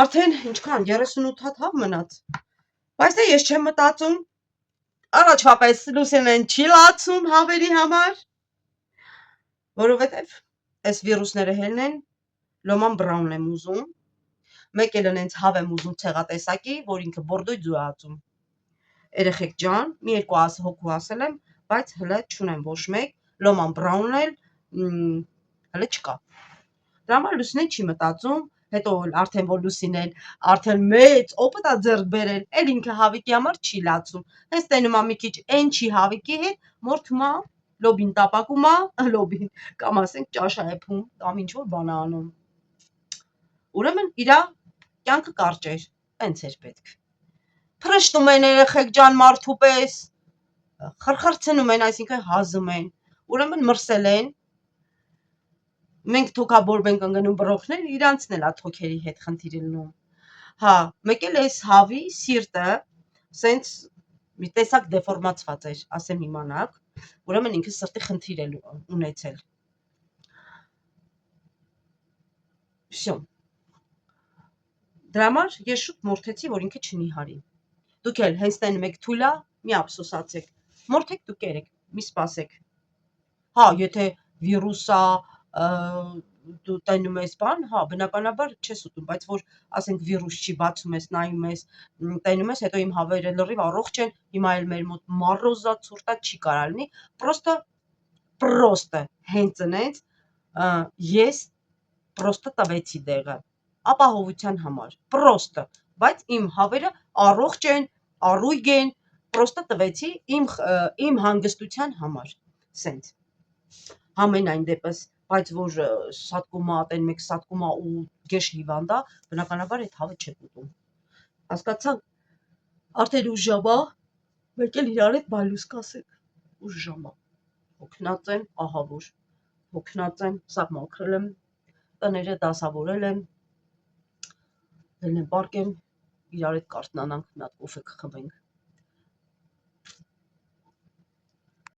Արդեն ինչքան 38 հատ հավ մնաց։ Բայց դե ես չեմ մտածում, առաջվա պես Լուսինեն չի լացում հավերի համար, որովհետև այս վիրուսները հելն են, լոման բրաուն եմ ուզում, մեկ էլ նենց հավ եմ ուզում ցեղատեսակի, որ ինքը բորդոյ ձու է ածում։ Երեխեք ջան, մի երկու հոգու ասել եմ, բայց հələ չունեմ ոչ մեկ, լոման բրաունն էլ հələ չկա։ Դրա համար Լուսինեն չի մտածում, հետո արդեն որ Լուսինեն արդեն մեծ օպետ է ձեռք բերել, էլ ինքը հավիկի համար չի լացում։ Հենց տենում է մի քիչ էնչի հավիկի հետ, մորթում է, լոբին տապակում է, լոբին կամ ասենք ճաշահեփում, կամ ինչ որ բան անում։ Ուրեմն իրա կյանքը կարճ էր, տենց էր պետք։ Փրշտում են երեխեք ջան մարդու պես, խրխրցնում են, այսինքն հազում են, ուրեմն մրսել են, մենք թոքաբորբ ենք ընկնում բրոխներ, իրանցն էլ է թոքերի հետ խնդիր լինում։ Հա, մեկ էլ էս հավի սիրտը, սենց մի տեսակ դեֆորմացված էր, ասեմ իմանաք, ուրեմն ինքը սրտի խնդիր էլ ունեցել։ Всё։ Դրա համար ես շուտ մորթեցի, որ ինքը չնիհարի։ Դուք էլ հենց տենում եք թույլա, մի ափսոսացեք, մորթեք դուք երեք, մի սպասեք։ Հա, եթե վիրուսա, դու տենում ես բան, հա, բնականաբար չես ուտում, բայց որ ասենք վիրուս չի, բացում ես, նայում ես, տենում ես, հետո իմ հավերը լրիվ առողջ են, հիմա էլ մեր մոտ մարոզա, ցուրտա չի կարա լինի, պրոստը հենց նենց ես պրոստը տվեցի դեղը, ապահովության համար, պրոստը, բայց իմ հավերը առողջ են, առույգ են, պրոստը տվեցի իմ հանգստության համար, սենց։ Համենայն դեպս, բայց որ սատկումա, տեն մեկ սատկումա ու գեշ հիվանդա, բնականաբար այդ հավը չեք ուտում։ Հասկացաք, արդեն ուշ ժամա, մեկ էլ իրար հետ բալուս կասեք, ուշ ժամա, հոգնած եմ, ահա որ, հոգնած եմ, սաղ մաքրել եմ, տները դասավորել եմ, դելն եմ պարկ եմ, իրար հետ կարտնանանք, մի հատ կոֆե կխմենք։